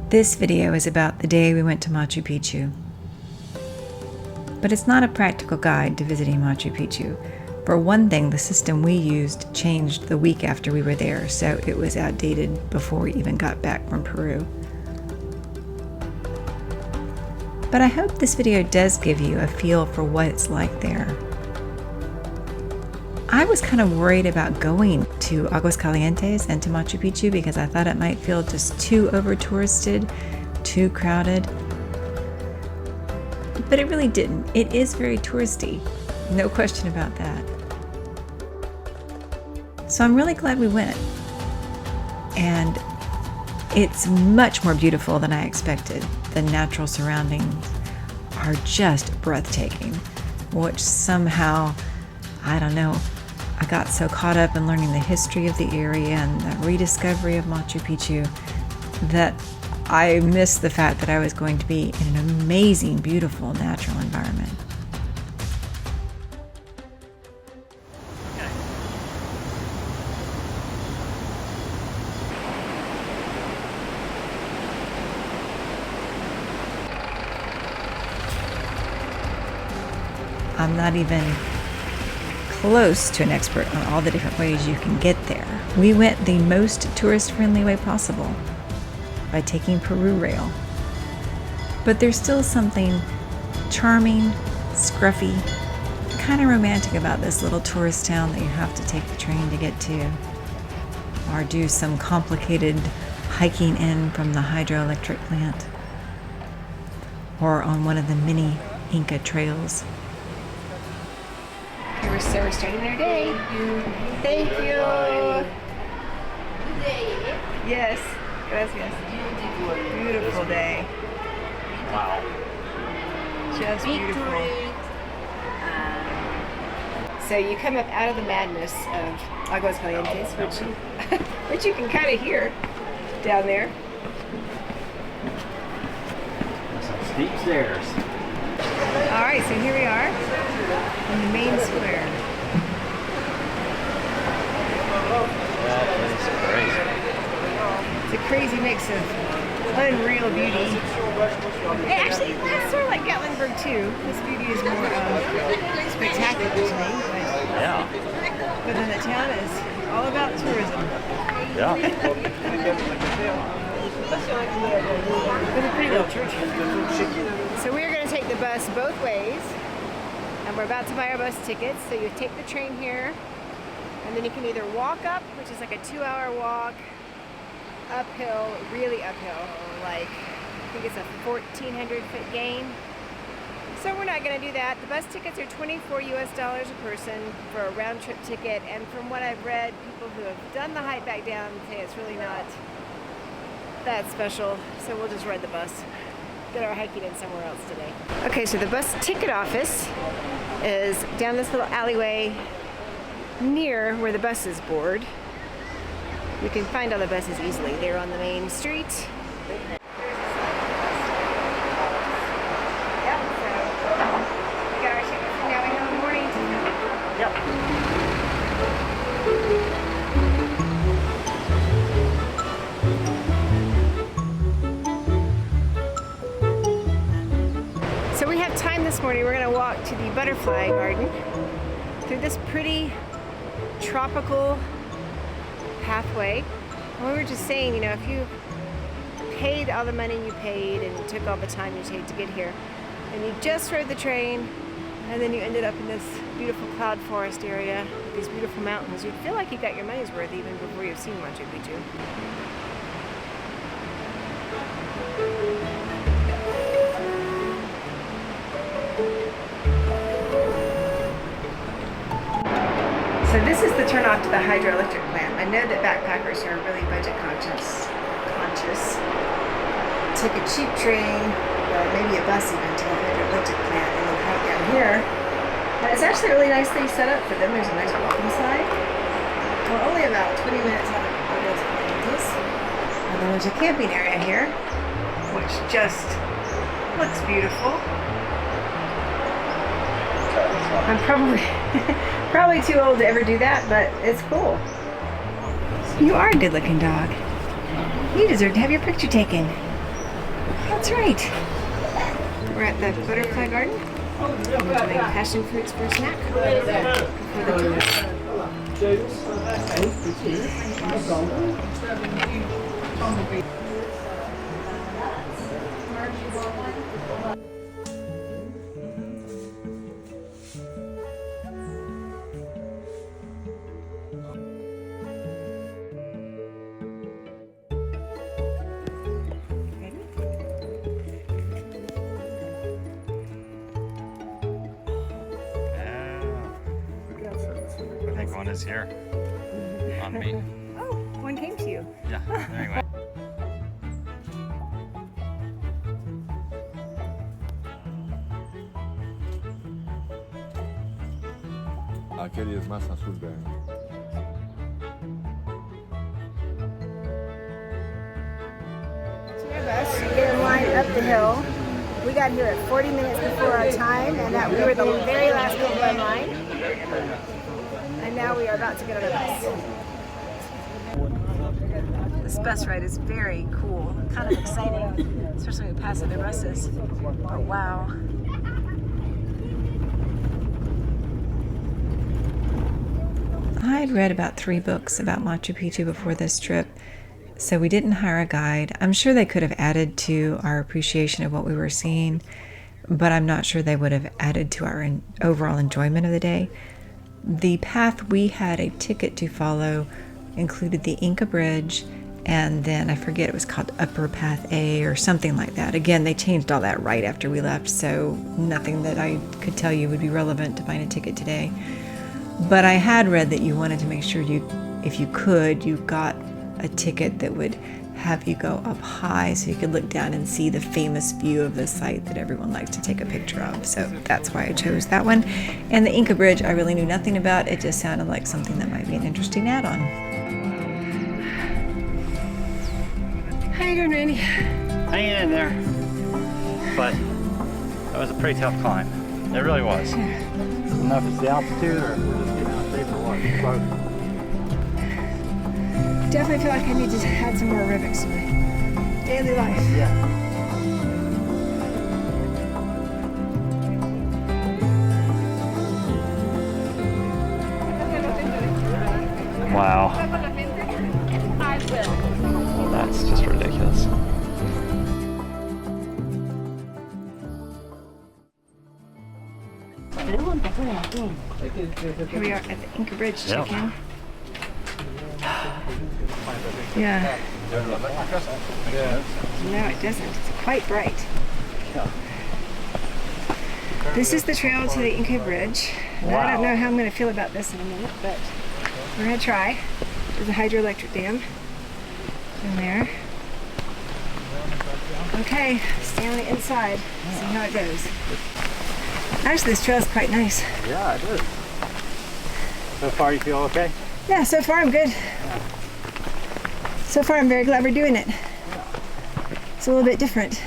This video is about the day we went to Machu Picchu. But it's not a practical guide to visiting Machu Picchu. For one thing, the system we used changed the week after we were there, so it was outdated before we even got back from Peru. But I hope this video does give you a feel for what it's like there. I was kind of worried about going to Aguas Calientes and to Machu Picchu because I thought it might feel just too over-touristed, too crowded. But it really didn't. It is very touristy, no question about that. So I'm really glad we went. And it's much more beautiful than I expected. The natural surroundings are just breathtaking, which somehow, I don't know, I got so caught up in learning the history of the area and the rediscovery of Machu Picchu that I missed the fact that I was going to be in an amazing, beautiful natural environment. I'm not even close to an expert on all the different ways you can get there. We went the most tourist-friendly way possible, by taking Peru Rail. But there's still something charming, scruffy, kind of romantic about this little tourist town that you have to take the train to get to, or do some complicated hiking in from the hydroelectric plant, or on one of the many Inca trails. We're starting our day. Thank you. Yes. Gracias. Beautiful day. Wow. Just beautiful. So you come up out of the madness of Aguas Calientes, which you can kind of hear down there. Some steep stairs. All right, so here we are in the main square. That is crazy. It's a crazy mix of unreal beauty. Actually, that's sort of like Gatlinburg too. This beauty is more spectacular to me. Yeah. But then the town is all about tourism. Yeah. It's a pretty little church. So we're going to take the bus both ways. And we're about to buy our bus tickets. So you take the train here. And then you can either walk up, which is like a 2-hour walk, uphill, really uphill, like I think it's a 1,400 foot gain. So we're not going to do that. The bus tickets are $24 US a person for a round trip ticket, and from what I've read, people who have done the hike back down say it's really not that special. So we'll just ride the bus, get our hiking in somewhere else today. Okay, so the bus ticket office is down this little alleyway near where the buses board. You can find all the buses easily. They're on the main street. Yep, so we got our tickets and now we have the morning. Yep. So we have time this morning. We're going to walk to the butterfly garden through this pretty tropical pathway. And we were just saying, you know, if you paid all the money you paid and you took all the time you take to get here, and you just rode the train, and then you ended up in this beautiful cloud forest area with these beautiful mountains, you'd feel like you got your money's worth even before you've seen Machu Picchu. So this is the turn off to the hydroelectric plant. I know that backpackers are really budget conscious. Take a cheap train, or maybe a bus even, to the hydroelectric plant and then hike down here. And it's actually a really nicely set up for them. There's a nice walking side. We're only about 20 minutes out of Aguas Calientes. And then there's a camping area here, which just looks beautiful. I'm probably too old to ever do that, but it's cool. You are a good-looking dog. You deserve to have your picture taken. That's right. We're at the butterfly garden. We're doing passion fruits for a snack. For the tourists. I think one is here on me. Oh, one came to you. Yeah, anyway. Aquel es más azul verde. To your bus, you get in line up the hill. We got here at 40 minutes before our time, and that we were the very last people in line. And now we are about to get on a bus. This bus ride is very cool, kind of exciting, especially when we pass other buses. Oh, wow. I'd read about 3 books about Machu Picchu before this trip, so we didn't hire a guide. I'm sure they could have added to our appreciation of what we were seeing, but I'm not sure they would have added to our overall enjoyment of the day. The path we had a ticket to follow included the Inca Bridge, and then I forget, it was called Upper Path A or something like that. Again, they changed all that right after we left, so nothing that I could tell you would be relevant to buying a ticket today. But I had read that you wanted to make sure you, if you could, you got a ticket that would have you go up high so you could look down and see the famous view of the site that everyone likes to take a picture of. So that's why I chose that one. And the Inca Bridge, I really knew nothing about. It just sounded like something that might be an interesting add-on. How you doing, Randy? Hanging in there. But that was a pretty tough climb. It really was. I don't know if it's the altitude or if we're just getting out of shape or what. Definitely feel like I need to add some more aerobics to my daily life. Yeah. Wow. Well, that's just ridiculous. Here we are at the Inca Bridge Yep. check-in. Yeah. No, it doesn't. It's quite bright. This is the trail to the Inca Bridge. Now, I don't know how I'm going to feel about this in a minute, but we're going to try. There's a hydroelectric dam in there. Okay, stay on the inside. See how it goes. Actually, this trail is quite nice. Yeah, it is. So far, you feel okay? Yeah, so far I'm good. So far I'm very glad we're doing it. It's a little bit different.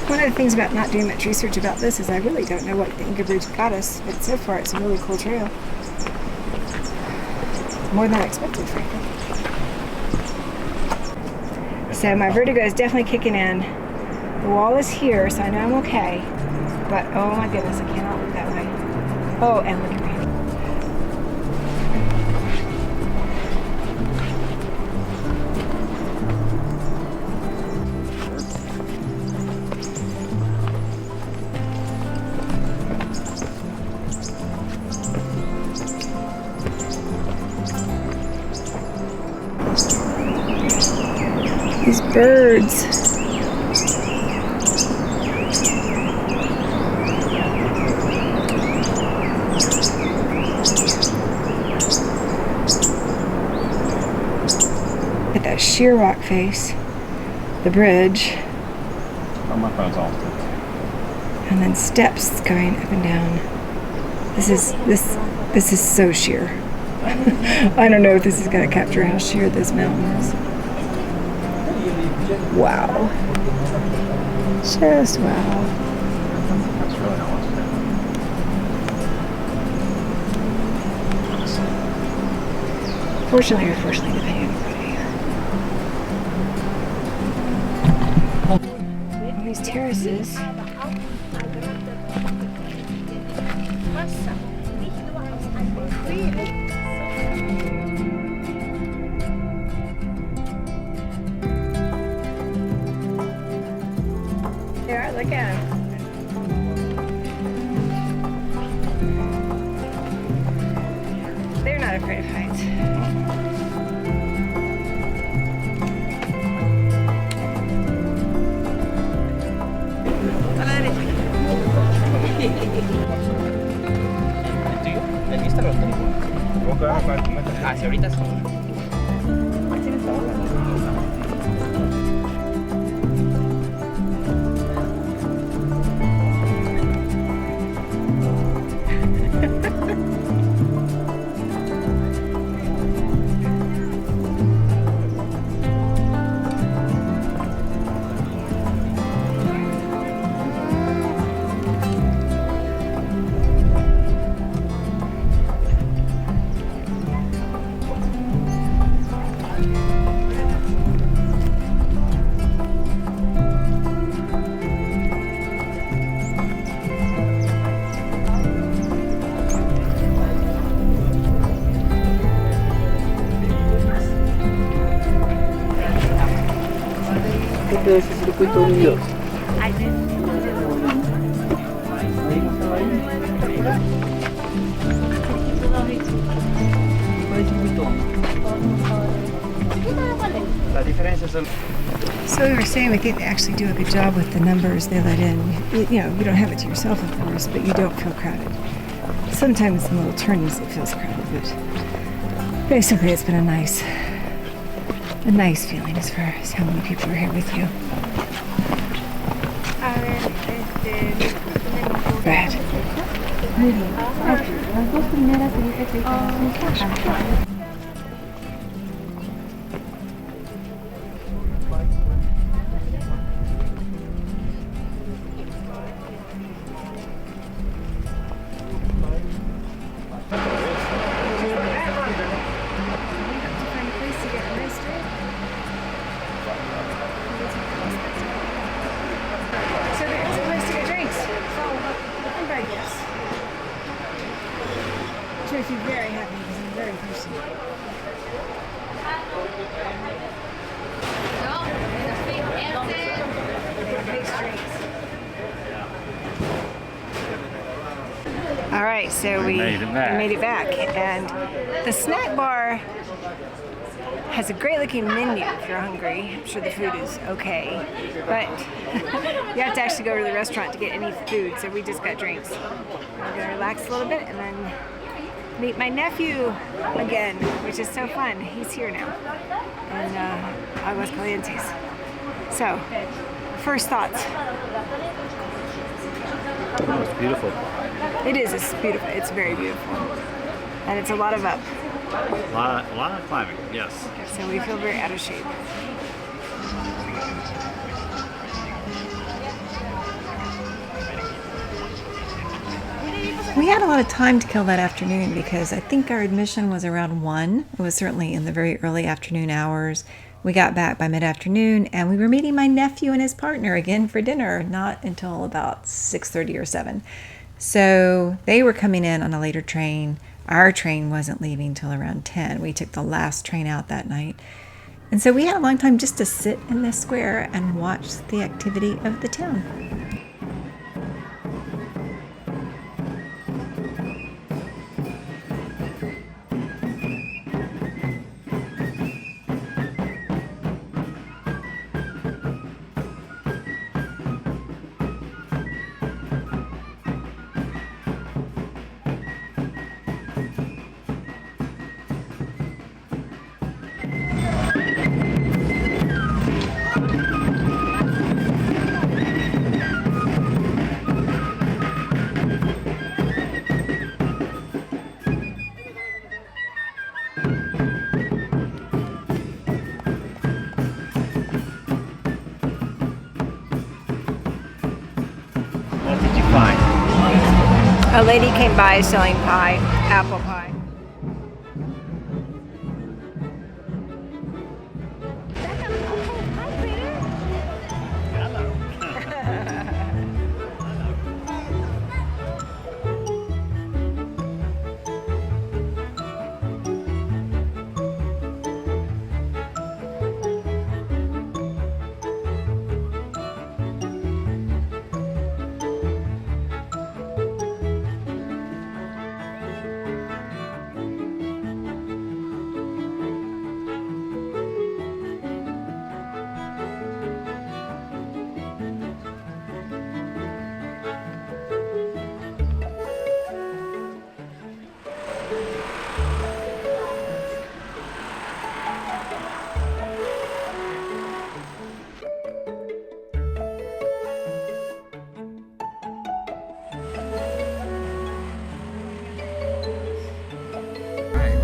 One of the things about not doing much research about this is I really don't know what the Inca Bridge got us, but so far it's a really cool trail. More than I expected, frankly. So my vertigo is definitely kicking in. The wall is here, so I know I'm okay. But oh my goodness, I cannot look that way. Oh, and look at me. These birds. At that sheer rock face, the bridge, Oh, my phone's off. and then steps going up and down. This is so sheer. I don't know if this is going to capture how sheer this mountain is. Wow. Just wow. That's really awesome. Fortunately or fortunately, depending on everybody. These terraces. There, look at them. They're not afraid of heights. Hacia ahorita sí. De ese circuito unidos. La diferencia son. So we were saying we think they actually do a good job with the numbers they let in. You know, you don't have it to yourself, of course, but you don't feel crowded. Sometimes in little turnings it feels crowded, but basically it's been a nice feeling as far as how many people are here with you. Brad. Makes me very happy because I'm very thirsty. All right, so we made it back, and the snack bar has a great looking menu if you're hungry. I'm sure the food is okay, but you have to actually go to the restaurant to get any food, so we just got drinks. We're gonna relax a little bit and then meet my nephew again, which is so fun. He's here now in Aguas Calientes. So, first thoughts. Oh, it's beautiful. It is. It's beautiful. It's very beautiful, and it's a lot of up. A lot of climbing. Yes. So we feel very out of shape. We had a lot of time to kill that afternoon because I think our admission was around 1. It was certainly in the very early afternoon hours. We got back by mid-afternoon and we were meeting my nephew and his partner again for dinner, not until about 6:30 or 7. So they were coming in on a later train. Our train wasn't leaving till around 10. We took the last train out that night. And so we had a long time just to sit in the square and watch the activity of the town. A lady came by selling pie, apple pie.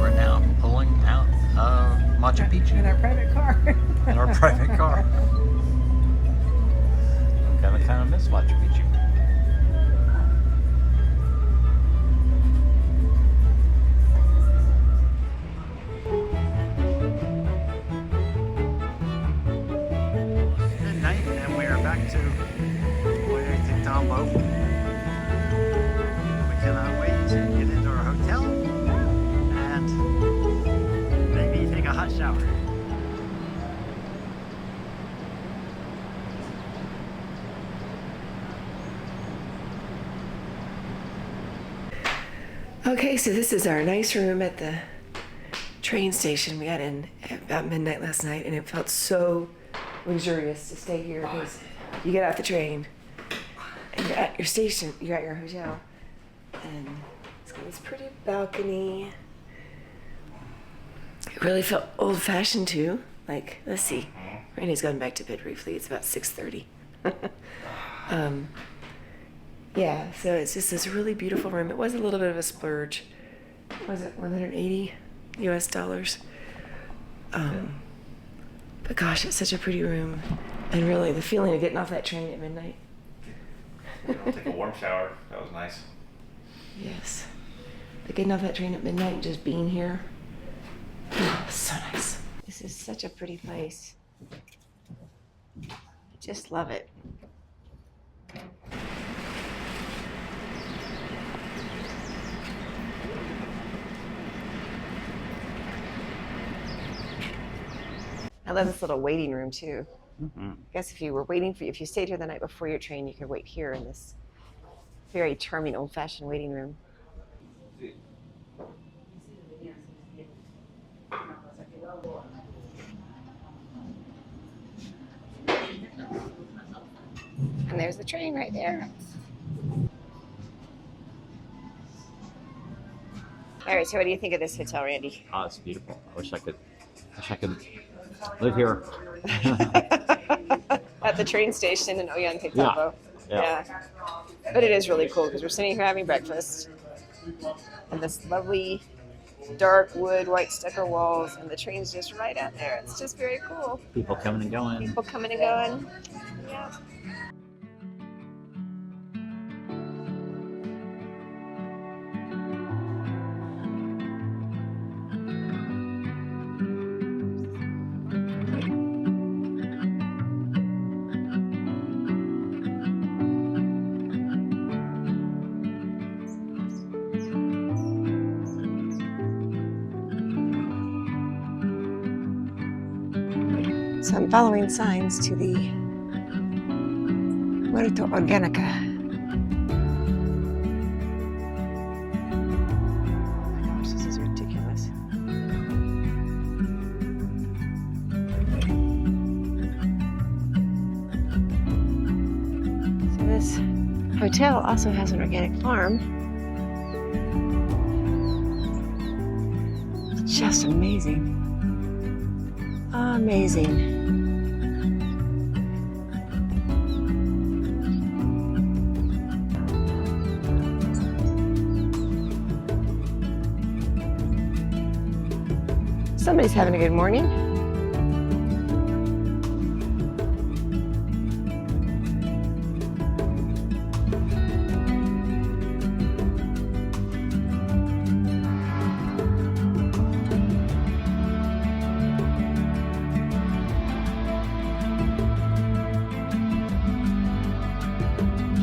We're now pulling out of Machu Picchu In our private car. in our private car. Gonna kind of miss Machu Picchu. Good night, and we are back to Ollantaytambo. We cannot wait to get into our hotel and maybe take a hot shower. Okay, so this is our nice room at the train station. We got in at about midnight last night, and it felt so luxurious to stay here because you get off the train and you're at your station, you're at your hotel, and it's got this pretty balcony. It really felt old-fashioned too. Like, let's see, Randy's going back to bed briefly. It's about 6:30. Yeah, so it's just this really beautiful room. It was a little bit of a splurge. Was it $180 US? But gosh, it's such a pretty room. And really, the feeling of getting off that train at midnight. I'll take a warm shower. That was nice. Yes. But getting off that train at midnight and just being here. Oh, so nice. This is such a pretty place. I just love it. I love this little waiting room too. I guess if you stayed here the night before your train, you could wait here in this very charming old-fashioned waiting room. And there's the train right there. All right, so what do you think of this hotel, Randy? Oh, it's beautiful. I wish I could live here. At the train station in Ollantaytambo. Yeah. But it is really cool because we're sitting here having breakfast. And this lovely dark wood, white stucco walls, and the train's just right out there. It's just very cool. People coming and going. People coming and going. Yeah. So I'm following signs to the Huerta Organica. Oh my gosh, this is ridiculous. So this hotel also has an organic farm. It's just amazing. Amazing. Somebody's having a good morning.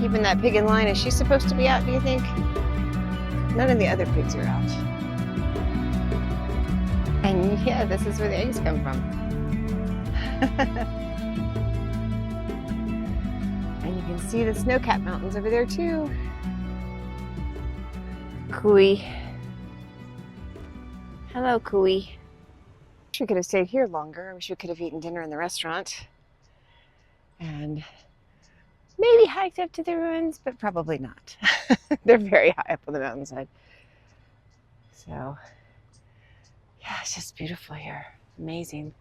keeping that pig in line. Is she supposed to be out, do you think? None of the other pigs are out. And yeah, this is where the eggs come from. And you can see the snow-capped mountains over there too. Cooey. Hello, Cooey. Wish we could have stayed here longer. I wish we could have eaten dinner in the restaurant. And maybe hiked up to the ruins, but probably not. They're very high up on the mountainside. So, yeah, it's just beautiful here. Amazing.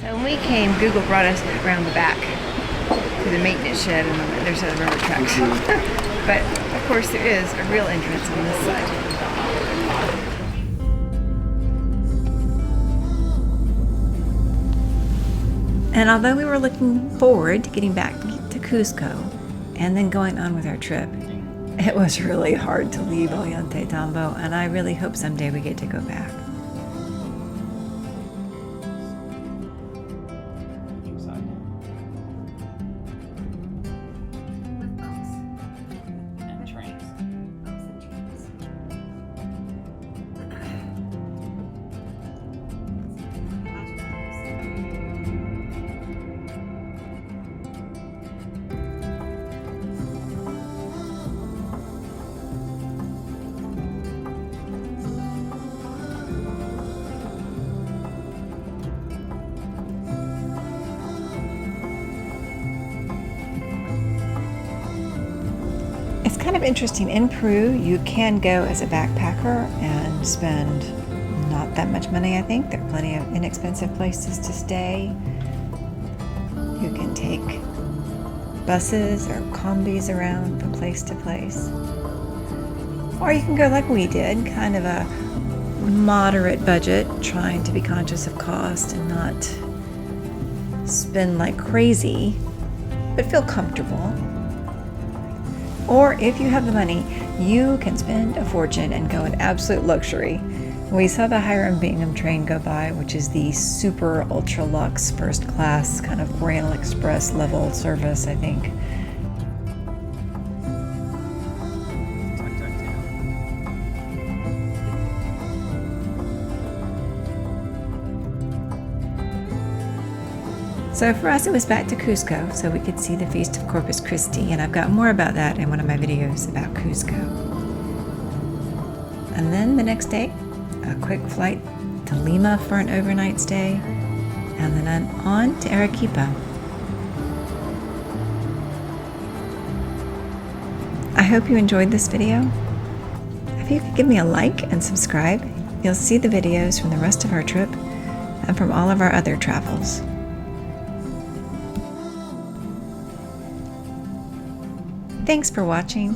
So when we came, Google brought us around the back to the maintenance shed, and there's other railroad tracks. But, of course, there is a real entrance on this side. And although we were looking forward to getting back to Cusco and then going on with our trip, it was really hard to leave Ollantaytambo, and I really hope someday we get to go back. And trains. It's kind of interesting. In Peru, you can go as a backpacker and spend not that much money, I think. There are plenty of inexpensive places to stay. You can take buses or combis around from place to place. Or you can go like we did, kind of a moderate budget, trying to be conscious of cost and not spend like crazy, but feel comfortable. Or if you have the money, you can spend a fortune and go in absolute luxury. We saw the Hiram Bingham train go by, which is the super ultra luxe first class kind of Oriental Express level service, I think. So for us, it was back to Cusco so we could see the Feast of Corpus Christi, and I've got more about that in one of my videos about Cusco. And then the next day, a quick flight to Lima for an overnight stay, and then on to Arequipa. I hope you enjoyed this video. If you could give me a like and subscribe, you'll see the videos from the rest of our trip and from all of our other travels. Thanks for watching.